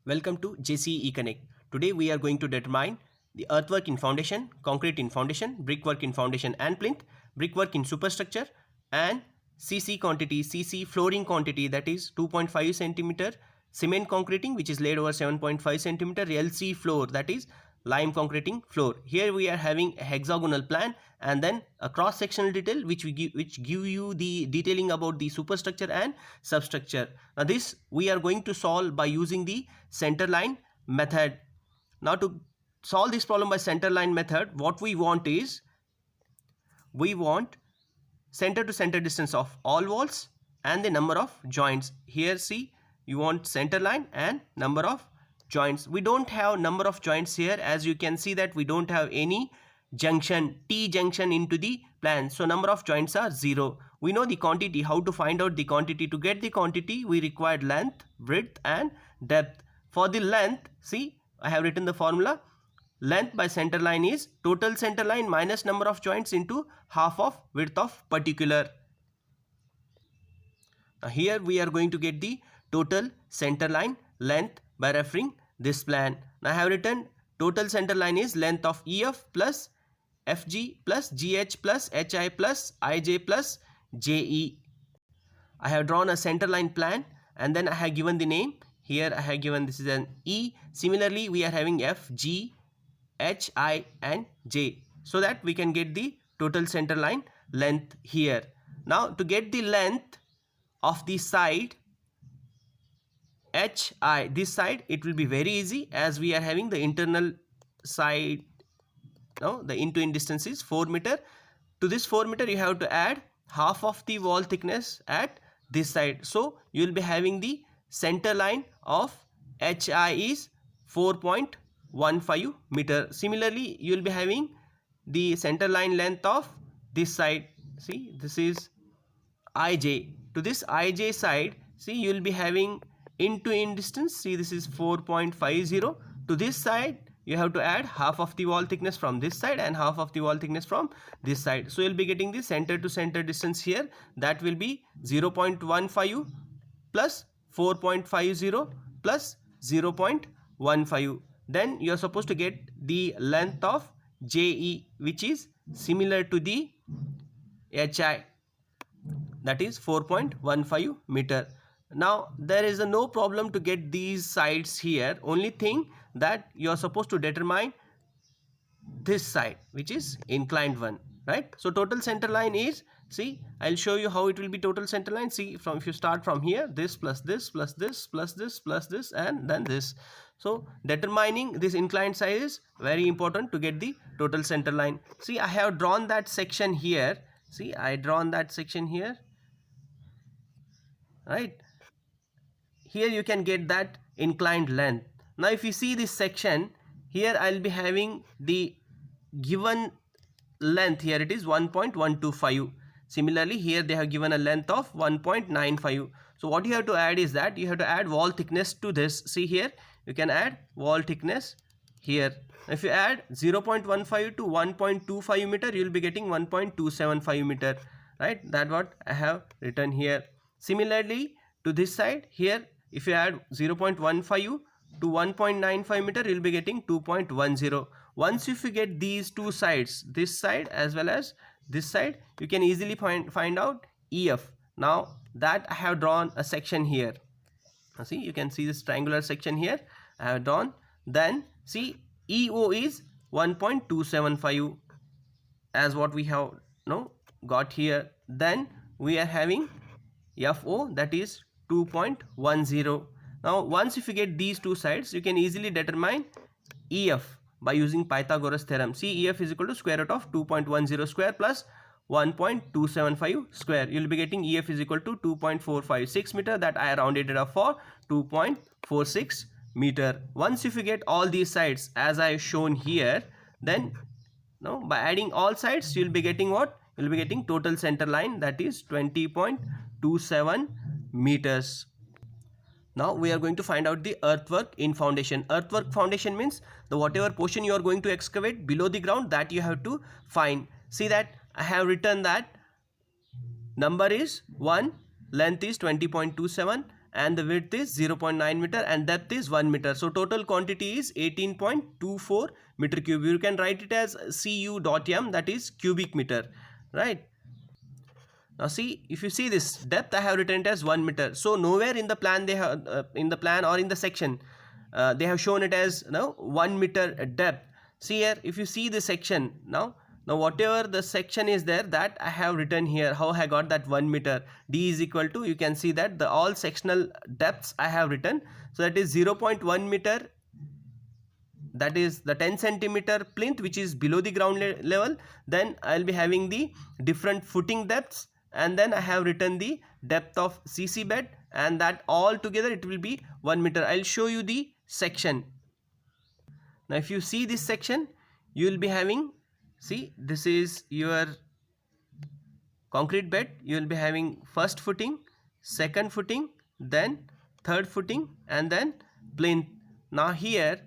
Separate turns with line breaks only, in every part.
Welcome to JCE Connect. Today we are going to determine the earthwork in foundation, concrete in foundation, brickwork in foundation and plinth, brickwork in superstructure, and CC quantity, CC flooring quantity, that is 2.5 centimeter, cement concreting which is laid over 7.5 centimeter, LC floor, that is lime concreting floor. Here we are having a hexagonal plan and then a cross sectional detail which give you the detailing about the superstructure and substructure. Now this we are going to solve by using the center line method. Now to solve this problem by center line method, what we want is we want center to center distance of all walls and the number of joints. Here see, you want center line and number of joints. We don't have number of joints here, as you can see that we don't have any junction, T junction into the plan, so number of joints are 0. We know the quantity. How to find out the quantity? To get the quantity we required length, width and depth. For the length, see, I have written the formula. Length by center line is total center line minus number of joints into half of width of particular. Now here we are going to get the total center line length by referring this plan. Now I have written total center line is length of EF plus FG plus GH plus HI plus IJ plus JE. I have drawn a center line plan and then I have given the name. Here I have given this is an E. Similarly we are having F, G, H, I and J, so that we can get the total center line length here. Now to get the length of the side HI, this side, it will be very easy, as we are having the internal side. Now the end-to-end distance is 4 meter. To this 4 meter you have to add half of the wall thickness at this side, so you will be having the center line of HI is 4.15 meter. Similarly you will be having the center line length of this side. See, this is IJ. To this IJ side, see, you will be having end-to-end distance. See, this is 4.50. To this side you have to add half of the wall thickness from this side and half of the wall thickness from this side, so you will be getting the center to center distance here, that will be 0.15 plus 4.50 plus 0.15. then you are supposed to get the length of JE, which is similar to the HI, that is 4.15 meter. Now there is no problem to get these sides here. Only thing that you are supposed to determine this side, which is inclined one, right? So total center line is, see, I'll show you how it will be total center line. See, from if you start from here, this plus this plus this plus this plus this and then this. So determining this inclined side is very important to get the total center line. See, I have drawn that section here. See, I drawn that section here, right? Here you can get that inclined length. Now if you see this section here, I'll be having the given length here, it is 1.125. Similarly here they have given a length of 1.95. so what you have to add is that you have to add wall thickness to this. See, here you can add wall thickness here. If you add 0.15 to 1.25 meter, you will be getting 1.275 meter, right? That's what I have written here. Similarly to this side here, if you add 0.15 to 1.95 meter, you will be getting 2.10. Once if you get these two sides, this side as well as this side, you can easily find out EF. Now that I have drawn a section here. See, you can see this triangular section here I have drawn. Then see, EO is 1.275 as what we have got here. Then we are having FO, that is 2.10. Now once if you get these two sides, you can easily determine EF by using Pythagoras theorem. See, EF is equal to square root of 2.10 square plus 1.275 square. You will be getting EF is equal to 2.456 meter, that I rounded it up for 2.46 meter. Once if you get all these sides as I have shown here, then by adding all sides you will be getting what? You will be getting total center line, that is 20.27 meters. Now we are going to find out the earthwork in foundation. Earthwork foundation means the whatever portion you are going to excavate below the ground, that you have to find. See that I have written that number is 1, length is 20.27 and the width is 0.9 meter and depth is 1 meter. So total quantity is 18.24 meter cube. You can write it as cu.m, that is cubic meter, right? Now see, if you see this depth, I have written it as 1 meter. So nowhere in the plan they have in the plan or in the section they have shown it as 1 meter depth. See here, if you see the section now whatever the section is there, that I have written here. How I got that 1 meter? D is equal to, you can see that the all sectional depths I have written. So that is 0.1 meter, that is the 10 centimeter plinth which is below the ground level. Then I'll be having the different footing depths, and then I have written the depth of CC bed, and that all together it will be 1 meter. I'll show you the section. Now if you see this section, you will be having, see, this is your concrete bed. You will be having first footing, second footing, then third footing, and then plinth. Now here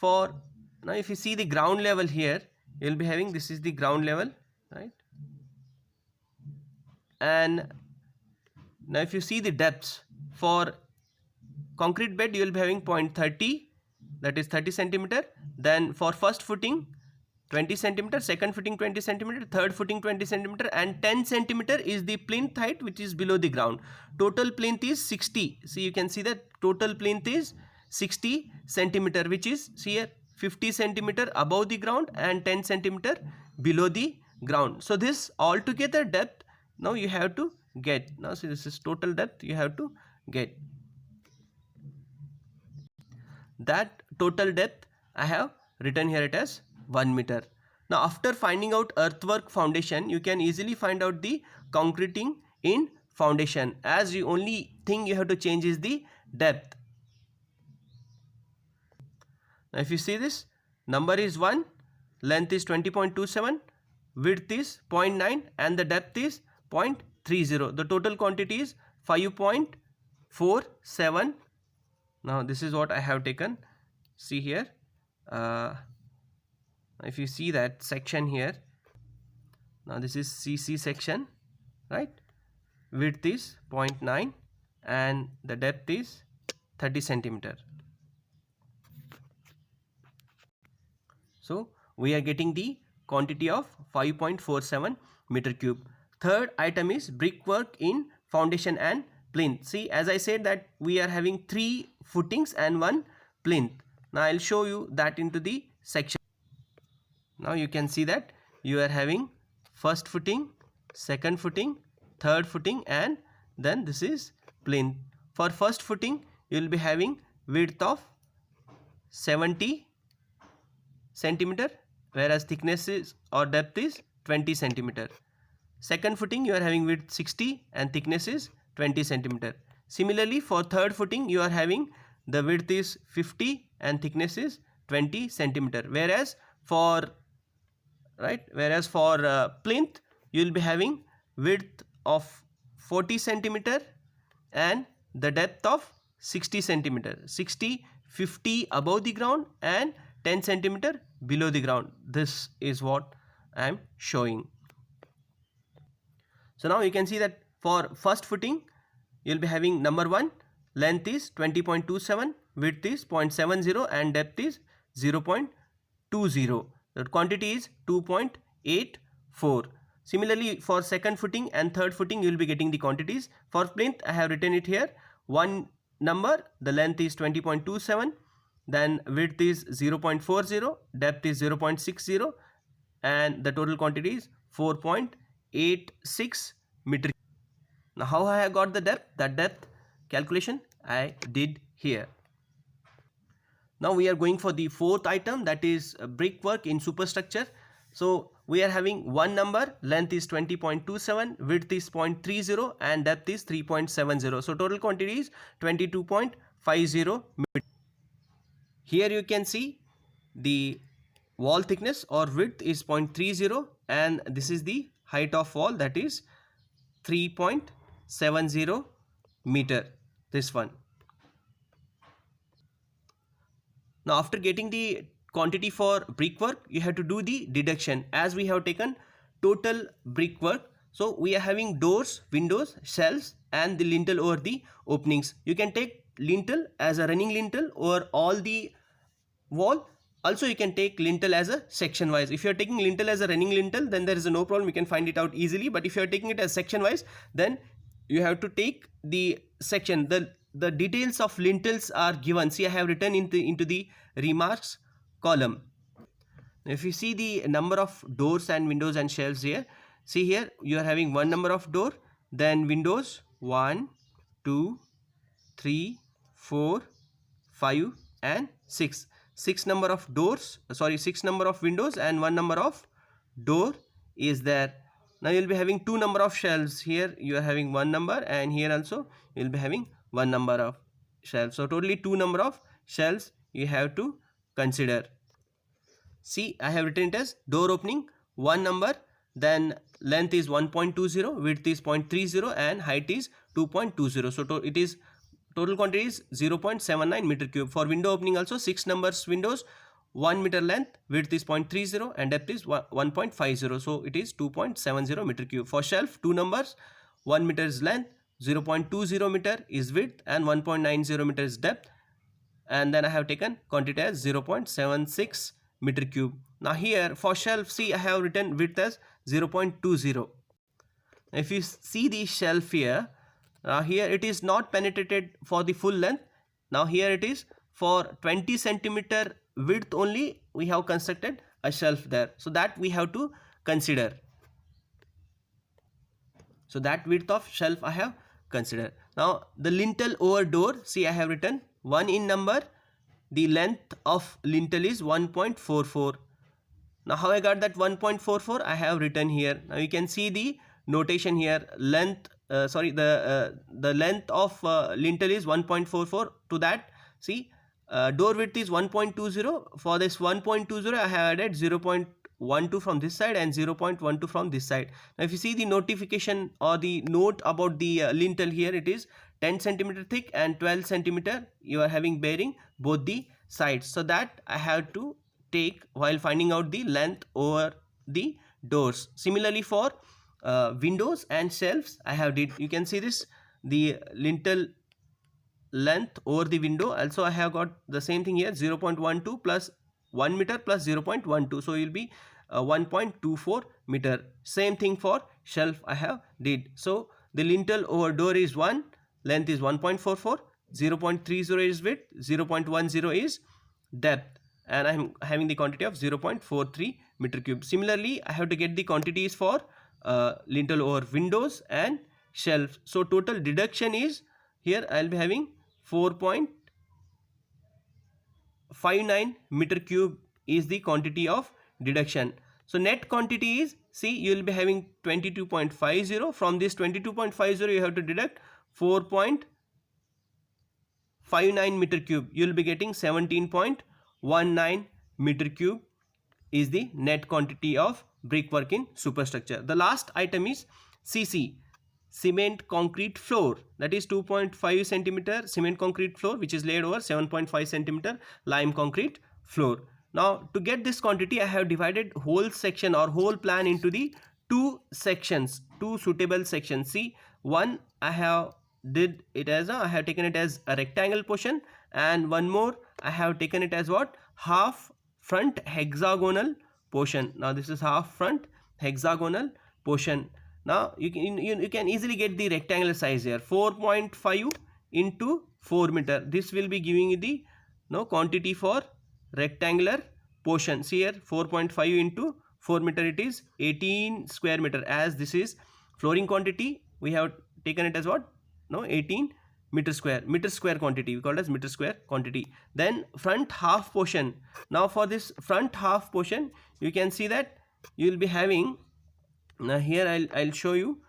now if you see the ground level here, you will be having, this is the ground level, right? And now if you see the depths for concrete bed, you will be having 0.30, that is 30 centimeter. Then for first footing 20 centimeter, second footing 20 centimeter, third footing 20 centimeter, and 10 centimeter is the plinth height which is below the ground. Total plinth is 60. See, you can see that total plinth is 60 centimeter, which is, see here, 50 centimeter above the ground and 10 centimeter below the ground. So this altogether depth now you have to get. Now see, this is total depth you have to get. That total depth I have written here it as 1 meter. Now after finding out earthwork foundation, you can easily find out the concreting in foundation, as the only thing you have to change is the depth. Now if you see this, number is 1, length is 20.27, width is 0.9 and the depth is 0.30. The total quantity is 5.47. Now this is what I have taken. See here, if you see that section here, now this is CC section, right? Width is 0.9 and the depth is 30 centimeter. So we are getting the quantity of 5.47 meter cube. Third item is brickwork in foundation and plinth. See, as I said that we are having 3 footings and 1 plinth. Now I'll show you that into the section. Now you can see that you are having first footing, second footing, third footing, and then this is plinth. For first footing, you will be having width of 70 centimeter, whereas thickness is or depth is 20 centimeter. Second footing, you are having width 60 and thickness is 20 centimeter. Similarly, for third footing, you are having the width is 50 and thickness is 20 centimeter. Whereas for plinth, you will be having width of 40 centimeter and the depth of 60 centimeter. 60, 50 above the ground and 10 centimeter below the ground. This is what I am showing. So now you can see that for first footing, you will be having number 1, length is 20.27, width is 0.70 and depth is 0.20. The quantity is 2.84. Similarly, for second footing and third footing, you will be getting the quantities. For plinth, I have written it here. 1 number, the length is 20.27, then width is 0.40, depth is 0.60, and the total quantity is 4.86 meter. Now how I have got the depth? That depth calculation I did here. Now we are going for the fourth item, that is brickwork in superstructure. So we are having 1 number, length is 20.27, width is 0.30 and depth is 3.70. So total quantity is 22.50 meter. Here you can see the wall thickness or width is 0.30 and this is the height of wall, that is 3.70 meter, this one. Now after getting the quantity for brickwork, you have to do the deduction, as we have taken total brickwork. So we are having doors, windows, shelves, and the lintel over the openings. You can take lintel as a running lintel over all the wall. Also you can take lintel as a section wise. If you are taking lintel as a running lintel, then there is no problem, you can find it out easily. But if you are taking it as section wise, then you have to take the section. The details of lintels are given. See, I have written into the remarks column. If you see the number of doors and windows and shelves here, see here you are having one number of door, then windows 1, 2, 3, 4, 5 and 6. 6 number of doors, 6 number of windows and 1 number of door is there. Now you will be having 2 number of shelves. Here you are having 1 number, and here also you will be having 1 number of shelves. So totally 2 number of shelves you have to consider. See, I have written it as door opening 1 number, then length is 1.20, width is 0.30 and height is 2.20. So it is total quantity is 0.79 meter cube. For window opening also 6 numbers windows, 1 meter length, width is 0.30 and depth is 1.50. So it is 2.70 meter cube. For shelf 2 numbers, 1 meter is length, 0.20 meter is width and 1.90 meter is depth. And then I have taken quantity as 0.76 meter cube. Now here for shelf, see, I have written width as 0.20. If you see the shelf here, here it is not penetrated for the full length. Now here it is for 20 centimeter width only we have constructed a shelf there. So that we have to consider. So that width of shelf I have considered. Now the lintel over door, see, I have written 1 in number. The length of lintel is 1.44. Now how I got that 1.44? I have written here. Now you can see the notation here. Length, the length of lintel is 1.44. To that, see, door width is 1.20. For this 1.20, I have added 0.12 from this side and 0.12 from this side. Now if you see the notification or the note about the lintel here, it is 10 centimeter thick and 12 centimeter you are having bearing both the sides. So that I have to take while finding out the length over the doors. Similarly for windows and shelves, I have did, you can see this, the lintel length over the window. Also I have got the same thing here, 0.12 plus 1 meter plus 0.12. So it will be 1.24 meter. Same thing for shelf I have did. So the lintel over door is 1, length is 1.44, 0.30 is width, 0.10 is depth, and I am having the quantity of 0.43 meter cube. Similarly, I have to get the quantities for lintel over windows and shelves. So total deduction is, here I will be having 4.59 meter cube is the quantity of deduction. So net quantity is, see, you will be having 22.50. From this 22.50 you have to deduct 4.59 meter cube. You will be getting 17.19 meter cube is the net quantity of brickwork in superstructure. The last item is CC, cement concrete floor, that is 2.5 centimeter cement concrete floor which is laid over 7.5 centimeter lime concrete floor. Now to get this quantity, I have divided whole section or whole plan into the 2 sections, 2 suitable sections. See, one I have did it as I have taken it as a rectangle portion, and one more I have taken it as what, half front hexagonal portion. Now this is half front hexagonal portion. Now you can easily get the rectangular size here, 4.5 into 4 meter. This will be giving you the quantity for rectangular portion. See here, 4.5 into 4 meter, it is 18 square meter. As this is flooring quantity, we have taken it as what, 18 meter square quantity, we call it as meter square quantity. Then front half portion. Now for this front half portion, you can see that you will be having, now here I'll show you,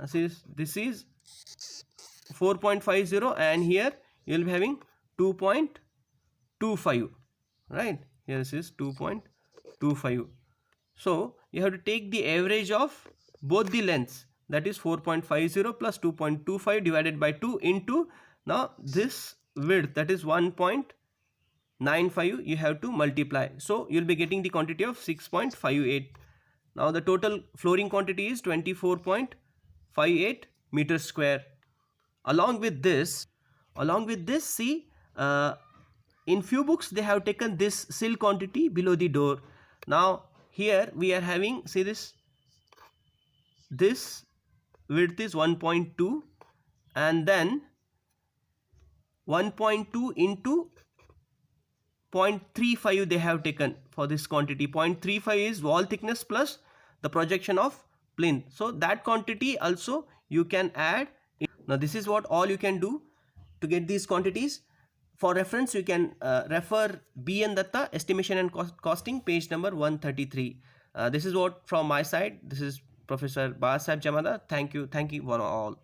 this is 4.50 and here you will be having 2.25, right? Here this is 2.25. So you have to take the average of both the lengths, that is 4.50 plus 2.25 divided by 2 into, now this width, that is 1.95, you have to multiply. So you will be getting the quantity of 6.58. Now the total flooring quantity is 24.58 meters square. along with this, see, in few books they have taken this sill quantity below the door. Now here we are having, see this width is 1.2, and then 1.2 into 0.35 they have taken for this quantity. 0.35 is wall thickness plus the projection of plinth. So that quantity also you can add. Now this is what all you can do to get these quantities. For reference, you can refer B.N. Datta, Estimation and Costing, page number 133. This is what from my side. This is Professor Bahasab Jamada. Thank you for all.